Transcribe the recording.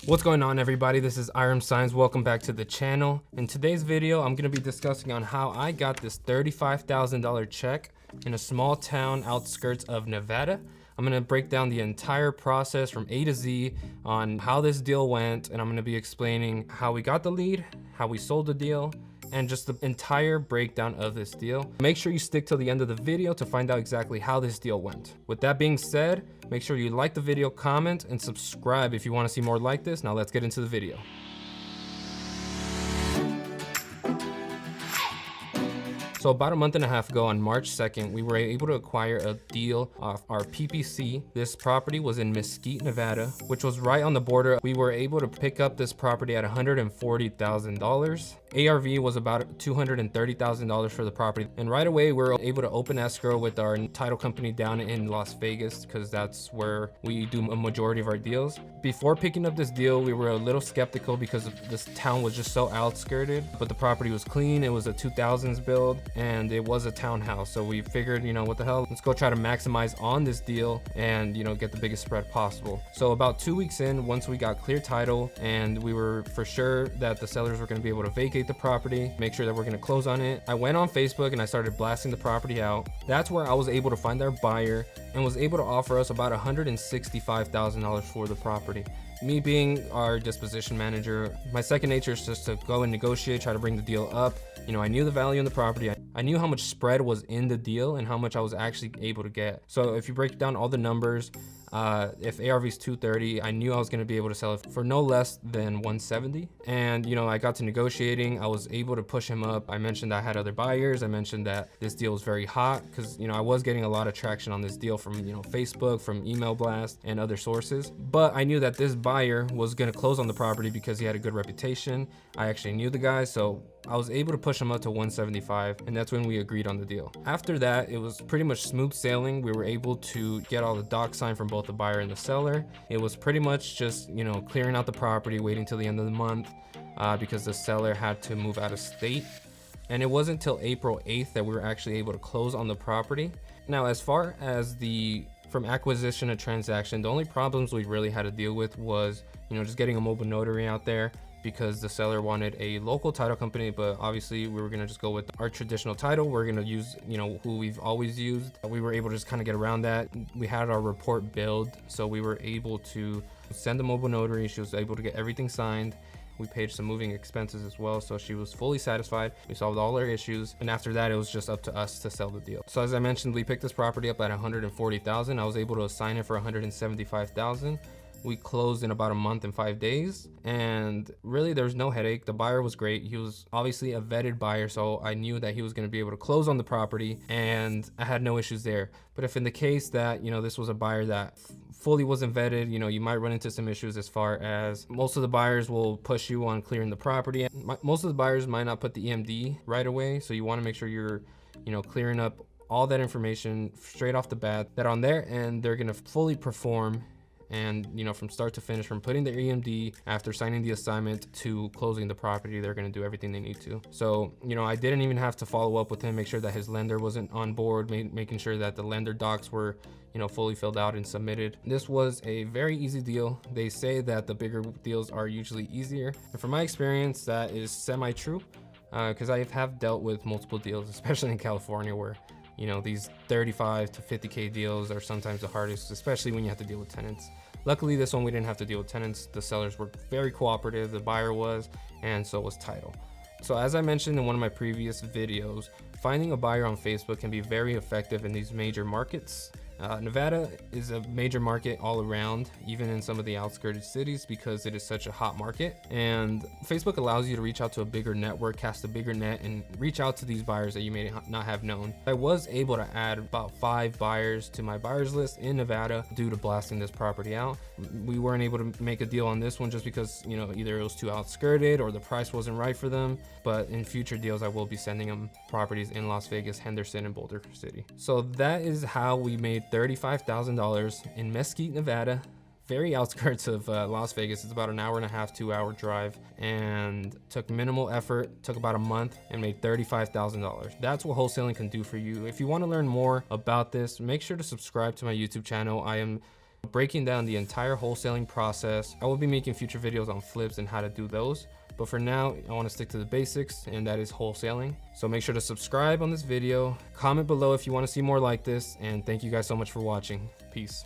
What's going on, everybody? This is Iram Saenz. Welcome back to the channel. In today's video, I'm going to be discussing on how I got this $35,000 check in a small town outskirts of Nevada. I'm going to break down the entire process from A to Z on how this deal went, and I'm going to be explaining how we got the lead, how we sold the deal, and just the entire breakdown of this deal. Make sure you stick till the end of the video to find out exactly how this deal went. With that being said, make sure you like the video, comment, and subscribe if you want to see more like this. Now let's get into the video. So about a month and a half ago, on March 2nd, we were able to acquire a deal off our PPC. This property was in Mesquite, Nevada, which was right on the border. We were able to pick up this property at $140,000. ARV was about $230,000 for the property. And right away, we were able to open escrow with our title company down in Las Vegas, because that's where we do a majority of our deals. Before picking up this deal, we were a little skeptical because this town was just so outskirted, but the property was clean. It was a 2000s build, and it was a townhouse. So we figured, what the hell, let's go try to maximize on this deal and, get the biggest spread possible. So about 2 weeks in, once we got clear title and we were for sure that the sellers were going to be able to vacate the property, make sure that we're going to close on it, I went on Facebook and I started blasting the property out. That's where I was able to find our buyer and was able to offer us about $165,000 for the property. Me being our disposition manager, my second nature is just to go and negotiate, try to bring the deal up. I knew the value in the property. I knew how much spread was in the deal and how much I was actually able to get. So if you break down all the numbers, if ARV is 230, I knew I was going to be able to sell it for no less than 170. And I got to negotiating. I was able to push him up. I mentioned I had other buyers. I mentioned that this deal was very hot because I was getting a lot of traction on this deal from Facebook, from email blast, and other sources. But I knew that this buyer was going to close on the property because he had a good reputation. I actually knew the guy, so I was able to push him up to 175, and that's when we agreed on the deal. After that, it was pretty much smooth sailing. We were able to get all the docs signed from both the buyer and the seller. It was pretty much just, clearing out the property, waiting till the end of the month because the seller had to move out of state. And it wasn't until April 8th that we were actually able to close on the property. Now, as far as from acquisition to transaction, the only problems we really had to deal with was, just getting a mobile notary out there, because the seller wanted a local title company, but obviously we were gonna just go with our traditional title. We're gonna use, who we've always used. We were able to just kind of get around that. We had our report build, so we were able to send the mobile notary. She was able to get everything signed. We paid some moving expenses as well, so she was fully satisfied. We solved all our issues, and after that, it was just up to us to sell the deal. So as I mentioned, we picked this property up at $140,000. I was able to assign it for $175,000. We closed in about a month and 5 days, and really there was no headache. The buyer was great. He was obviously a vetted buyer, so I knew that he was going to be able to close on the property, and I had no issues there. But if in the case that this was a buyer that fully wasn't vetted, you might run into some issues as far as most of the buyers will push you on clearing the property. Most of the buyers might not put the EMD right away, so you want to make sure you're clearing up all that information straight off the bat, that on their end they're going to fully perform. And from start to finish, from putting the EMD after signing the assignment to closing the property, they're going to do everything they need to. So I didn't even have to follow up with him, make sure that his lender wasn't on board, making sure that the lender docs were fully filled out and submitted. This was a very easy deal. They say that the bigger deals are usually easier, and from my experience, that is semi-true, because I have dealt with multiple deals, especially in California, where these 35 to 50K deals are sometimes the hardest, especially when you have to deal with tenants. Luckily, this one we didn't have to deal with tenants. The sellers were very cooperative, the buyer was, and so was title. So as I mentioned in one of my previous videos, finding a buyer on Facebook can be very effective in these major markets. Nevada is a major market all around, even in some of the outskirted cities, because it is such a hot market. And Facebook allows you to reach out to a bigger network, cast a bigger net, and reach out to these buyers that you may not have known. I was able to add about 5 buyers to my buyers list in Nevada due to blasting this property out. We weren't able to make a deal on this one just because, either it was too outskirted or the price wasn't right for them. But in future deals, I will be sending them properties in Las Vegas, Henderson, and Boulder City. So that is how we made $35,000 in Mesquite, Nevada, very outskirts of Las Vegas. It's about an hour and a half, 2-hour drive, and took minimal effort, took about a month, and made $35,000. That's what wholesaling can do for you. If you want to learn more about this, make sure to subscribe to my YouTube channel. I am breaking down the entire wholesaling process. I will be making future videos on flips and how to do those. But for now, I want to stick to the basics, and that is wholesaling. So make sure to subscribe on this video, comment below if you want to see more like this, and thank you guys so much for watching. Peace.